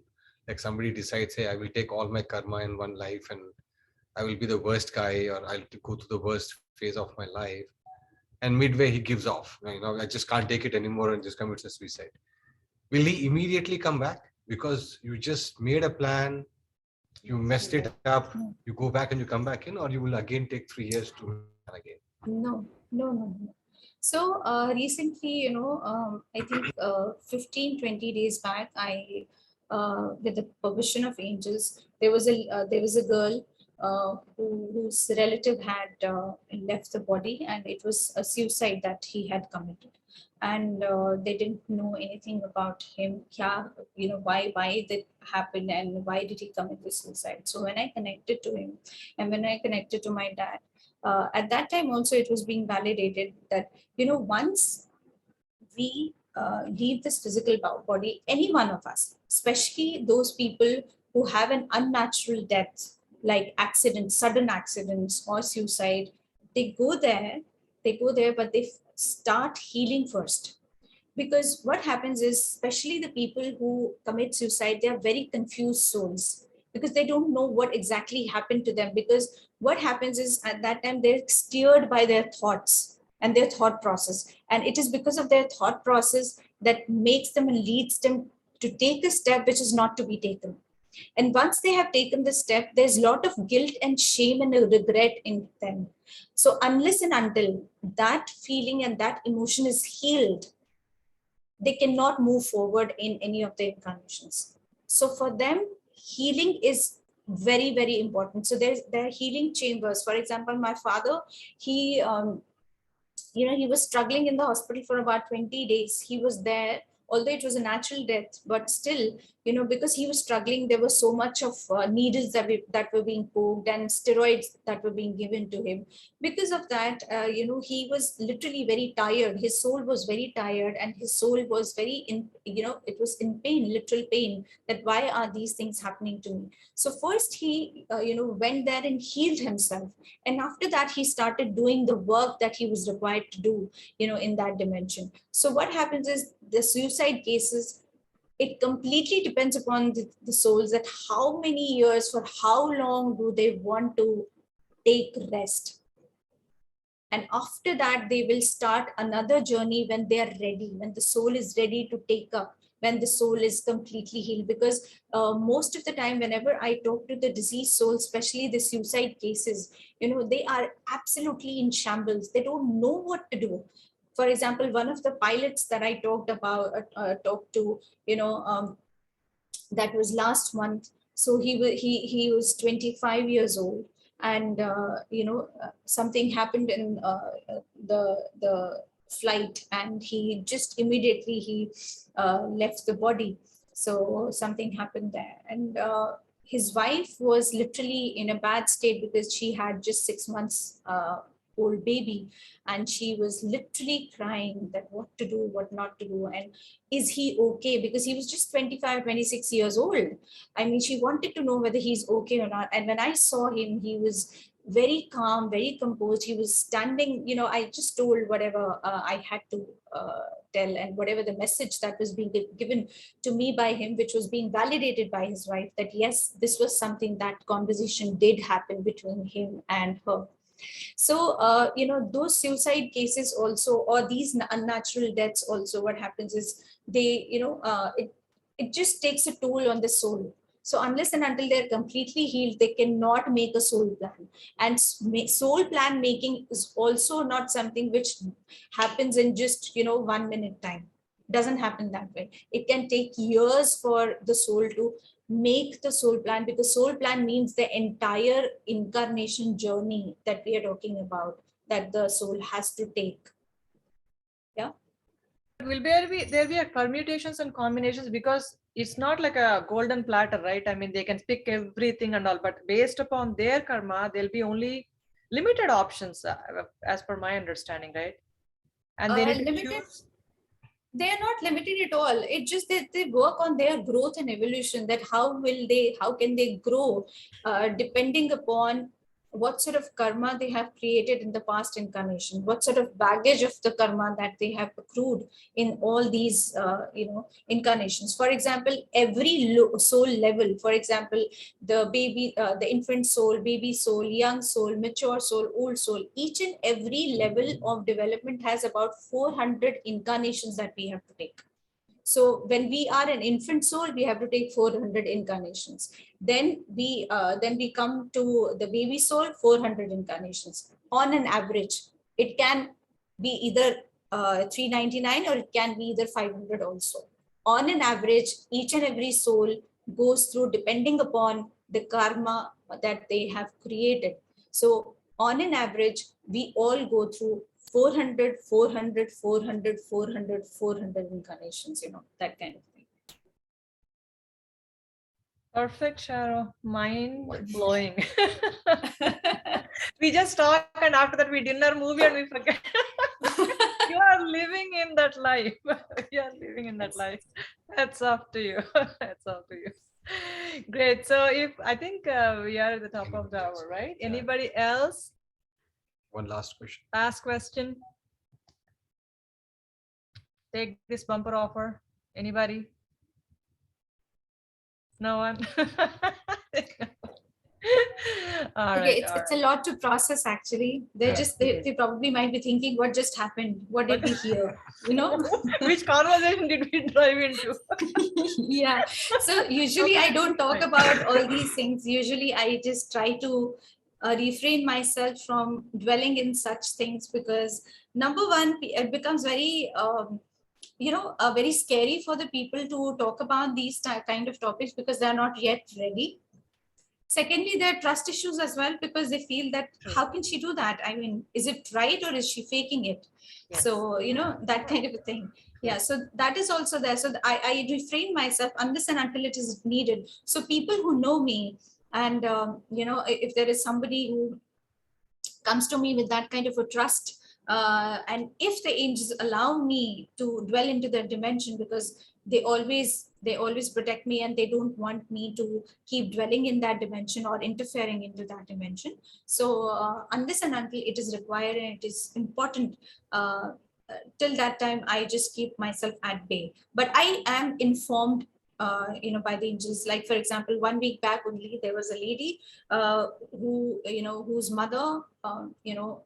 Like somebody decides, hey, I will take all my karma in one life and I will be the worst guy, or I'll go through the worst phase of my life. And midway, he gives off. I just can't take it anymore and just commits a suicide. Will he immediately come back? Because you just made a plan, you messed it up, you go back and you come back in, or you will again take 3 years to make the plan again? No, no, no, no. So recently, I think 15, 20 days back, with the permission of angels, there was a girl whose relative had left the body, and it was a suicide that he had committed. And they didn't know anything about him. Yeah, why that happened and why did he commit the suicide? So when I connected to him, and when I connected to my dad, at that time also it was being validated that once we leave this physical body, any one of us, especially those people who have an unnatural death like accidents, sudden accidents or suicide, they go there, but they start healing first. Because what happens is, especially the people who commit suicide, they are very confused souls, because they don't know what exactly happened to them. Because what happens is, at that time they're steered by their thoughts and their thought process, and it is because of their thought process that makes them and leads them to take a step which is not to be taken. And once they have taken the step, there's a lot of guilt and shame and a regret in them. So unless and until that feeling and that emotion is healed, they cannot move forward in any of the incarnations. So for them, healing is very, very important. So there are healing chambers. For example, my father, he he was struggling in the hospital for about 20 days. He was there, although it was a natural death, but still, because he was struggling, there was so much of needles that were being poked and steroids that were being given to him. Because of that, he was literally very tired. His soul was very tired, and his soul was very it was in pain, literal pain, that why are these things happening to me? So first he, went there and healed himself. And after that, he started doing the work that he was required to do, in that dimension. So what happens is, the suicide cases, it completely depends upon the souls, that how many years, for how long do they want to take rest. And after that, they will start another journey when they are ready, when the soul is ready to take up, when the soul is completely healed. Because most of the time, whenever I talk to the deceased soul, especially the suicide cases, they are absolutely in shambles. They don't know what to do. For example, one of the pilots that I talked to, that was last month. So he was 25 years old, and something happened in the flight, and he just immediately left the body. So something happened there, and his wife was literally in a bad state, because she had just 6 months old baby, and she was literally crying that what to do, what not to do, and is he okay? Because he was just 25, 26 years old. I mean, she wanted to know whether he's okay or not. And when I saw him, he was very calm, very composed. He was standing, I just told whatever I had to tell, and whatever the message that was being given to me by him, which was being validated by his wife, that yes, this was something, that conversation did happen between him and her. So, those suicide cases also, or these unnatural deaths also, what happens is, they, it just takes a toll on the soul. So unless and until they're completely healed, they cannot make a soul plan. And soul plan making is also not something which happens in just, 1 minute time. Doesn't happen that way. It can take years for the soul to make the soul plan, because soul plan means the entire incarnation journey that we are talking about, that the soul has to take. Yeah. Will there be a permutations and combinations, because it's not like a golden platter, right? I mean, they can pick everything and all, but based upon their karma, there'll be only limited options, as per my understanding, right? And they need to Limited. choose. They are not limited at all. It's just that they work on their growth and evolution, that how can they grow, depending upon what sort of karma they have created in the past incarnation, what sort of baggage of the karma that they have accrued in all these, incarnations. For example, every soul level, for example, the infant soul, baby soul, young soul, mature soul, old soul, each and every level of development has about 400 incarnations that we have to take. So when we are an infant soul, we have to take 400 incarnations. Then we come to the baby soul, 400 incarnations. On an average, it can be either 399 or it can be either 500 also. On an average, each and every soul goes through depending upon the karma that they have created. So on an average, we all go through 400, 400, 400, 400, 400 incarnations, that kind of thing. Perfect, Sharo. Mind Wonderful. blowing. We just talk, and after that we dinner, movie, and we forget. You are living in that life. You are living in that life. That's up to you. That's up to you. Great. So I think we are at the top of the hour, right? Yeah. Anybody else? One last question. Last question. Take this bumper offer. Anybody? No one? All Okay, right. it's a lot to process actually. They're Yeah. just they probably might be thinking, what just happened? What did we hear? Which conversation did we drive into? Yeah. So usually I don't talk about all these things. Usually I just try to refrain myself from dwelling in such things, because number one, it becomes very very scary for the people to talk about these kind of topics because they're not yet ready. Secondly, there are trust issues as well, because they feel that how can she do that? I mean, is it right or is she faking it? Yes. So, that kind of a thing. Yeah, so that is also there. So I refrain myself unless and until it is needed. So people who know me, and if there is somebody who comes to me with that kind of a trust, and if the angels allow me to dwell into their dimension, because they always protect me and they don't want me to keep dwelling in that dimension or interfering into that dimension. So unless and until it is required and it is important, till that time I just keep myself at bay. But I am informed by the angels. Like, for example, 1 week back only, there was a lady whose mother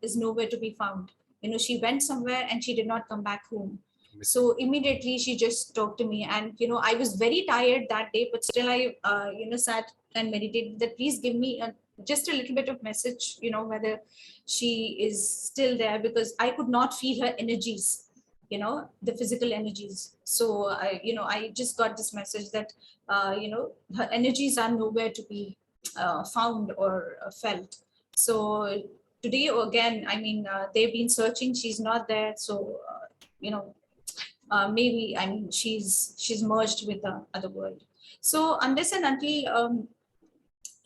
is nowhere to be found. She went somewhere and she did not come back home. So immediately she just talked to me, and I was very tired that day, but still I sat and meditated that please give me just a little bit of message, whether she is still there, because I could not feel her energies, the physical energies. So I just got this message that her energies are nowhere to be found or felt. So today again, I mean, they've been searching, she's not there. So maybe, I mean, she's merged with the other world. So unless and until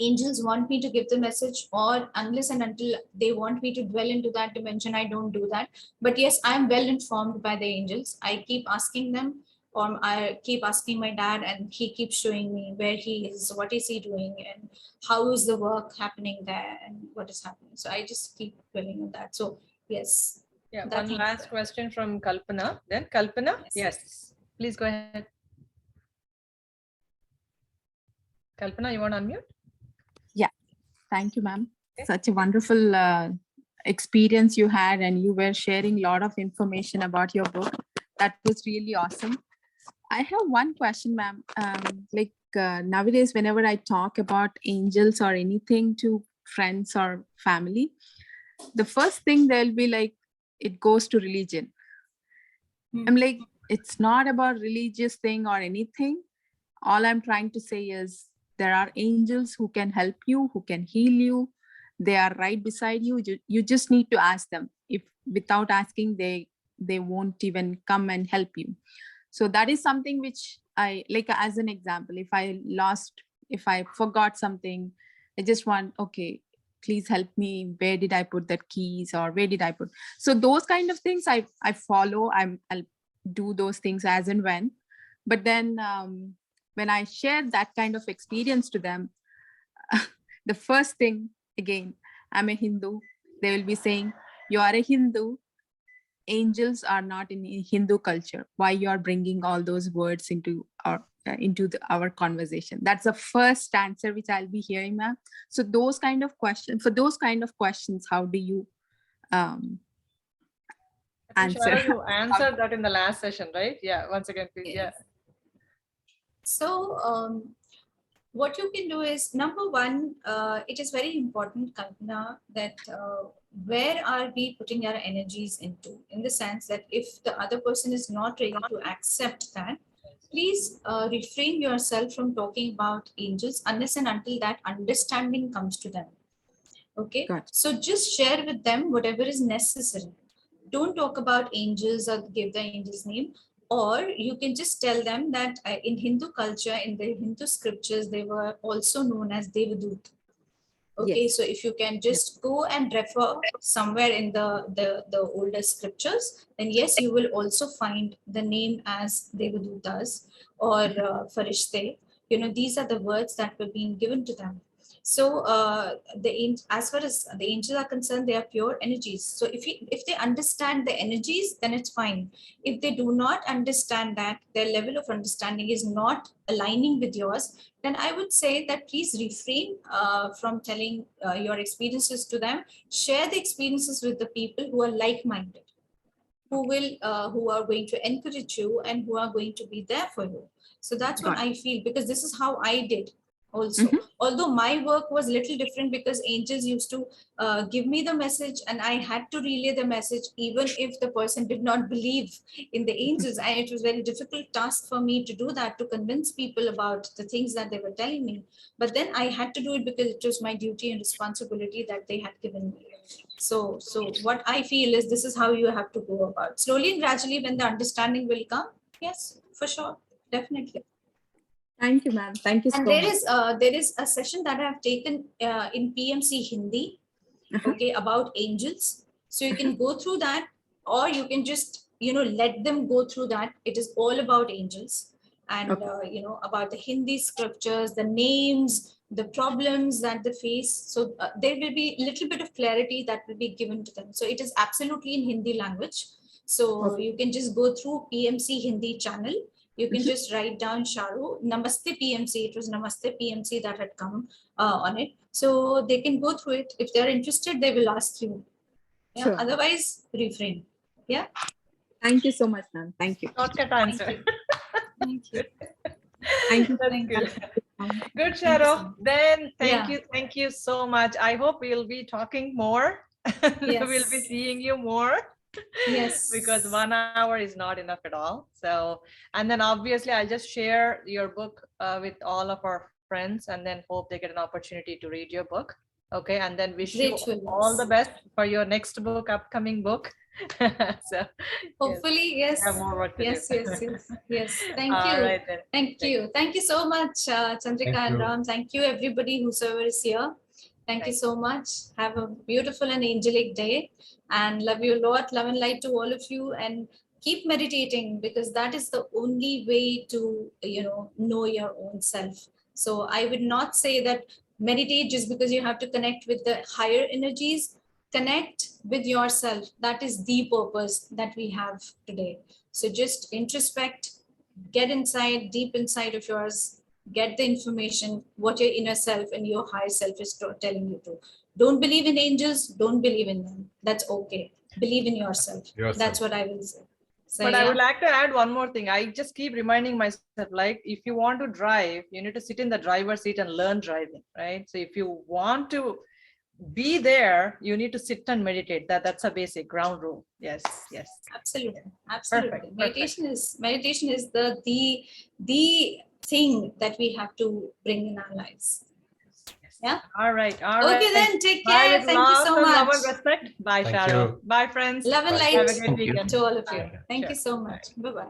angels want me to give the message, or unless and until they want me to dwell into that dimension, I don't do that. But yes, I am well informed by the angels. I keep asking them, or I keep asking my dad, and he keeps showing me where he is, what is he doing, and how is the work happening there, and what is happening. So I just keep dwelling on that. So yes. Yeah, that one kind of last thing. question from Kalpana. Then Kalpana, Yes. yes, please go ahead. Kalpana, you want to unmute? Thank you, ma'am. Okay. Such a wonderful experience you had, and you were sharing a lot of information about your book. That was really awesome. I have one question, ma'am. Nowadays, whenever I talk about angels or anything to friends or family, the first thing they'll be like, it goes to religion. I'm like, it's not about religious thing or anything. All I'm trying to say is there are angels who can help you, who can heal you. They are right beside you. You just need to ask them. If without asking, they won't even come and help you. So that is something which I like, as an example, if I forgot something, I just want, okay, please help me. Where did I put that keys, or where did I put? So those kind of things I follow. I'll do those things as and when. But then when I share that kind of experience to them, the first thing, again, I'm a Hindu, they will be saying, you are a Hindu, angels are not in Hindu culture. Why you are bringing all those words into our conversation? That's the first answer which I'll be hearing, ma'am. So those kind of questions, how do you I think, answer? Shara, you answered that in the last session, right? Yeah, once again, please. Yeah. So what you can do is, number one, it is very important, Kalpana, that where are we putting our energies into? In the sense that if the other person is not ready to accept that, please refrain yourself from talking about angels unless and until that understanding comes to them. Okay, Gotcha. so just share with them whatever is necessary. Don't talk about angels or give the angel's name. Or you can just tell them that in Hindu culture, in the Hindu scriptures, they were also known as Devadut. Okay, Yes. so if you can just go and refer somewhere in the older scriptures, then yes, you will also find the name as Devadutas or Farishte. These are the words that were being given to them. So as far as the angels are concerned, they are pure energies. So if they understand the energies, then it's fine. If they do not understand that, their level of understanding is not aligning with yours, then I would say that please refrain from telling your experiences to them. Share the experiences with the people who are like-minded, who are going to encourage you and who are going to be there for you. So that's what Got it. I feel, because this is how I did also. Although my work was little different, because angels used to give me the message and I had to relay the message even if the person did not believe in the angels. And it was very difficult task for me to do that, to convince people about the things that they were telling me. But then I had to do it because it was my duty and responsibility that they had given me. So what I feel is, this is how you have to go about. Slowly and gradually, when the understanding will come, yes, for sure, definitely. Thank you, ma'am. Thank you And so much. there is a session that I have taken in PMC Hindi, okay, about angels. So you can go through that, or you can just let them go through that. It is all about angels, and about the Hindi scriptures, the names, the problems that they face. So there will be a little bit of clarity that will be given to them. So it is absolutely in Hindi language. So you can just go through PMC Hindi channel. You can just write down Sharu, Namaste PMC. It was Namaste PMC that had come on it. So they can go through it. If they're interested, they will ask you. Yeah. Sure. Otherwise, refrain. Yeah. Thank you so much, ma'am. Thank you. Shortcut answer. Thank you. Thank you. That's Thank good. you. Good, Thank you so Sharo. much. Then Yeah. thank you so much. I hope we'll be talking more. We'll be Yes. seeing you more. Yes. Because 1 hour is not enough at all. So, and then obviously I'll just share your book with all of our friends, and then hope they get an opportunity to read your book. Okay, and then wish you Grateful, all the yes. best for your next book, upcoming book. So Hopefully, yes, yes. have more work to Yes, do. yes. Thank All you. right then. Thank you. Thank you so much, Chandrika Thank and you. Ram. Thank you, everybody whosoever is here. Thank you so much. Have a beautiful and angelic day, and love you a lot. Love and light to all of you, and keep meditating, because that is the only way to know your own self. So I would not say that meditate just because you have to connect with the higher energies. Connect with yourself. That is the purpose that we have today. So just introspect, get inside, deep inside of yours, get the information, what your inner self and your higher self is telling you to. Don't believe in angels, don't believe in them. That's okay. Believe in yourself. That's what I will say. So, But I would like to add one more thing. I just keep reminding myself, like, if you want to drive, you need to sit in the driver's seat and learn driving, right? So if you want to be there, you need to sit and meditate. That's a basic ground rule. Yes. Absolutely. Perfect. Meditation is the thing that we have to bring in our lives. Yeah. All right. Okay, then take Bye care. with Thank you so much. love and respect. Bye, Thank Sharo. you. Bye, friends. Love and Bye. light Have a great weekend. to all of you. Bye. Thank Sure. you so much. Bye-bye.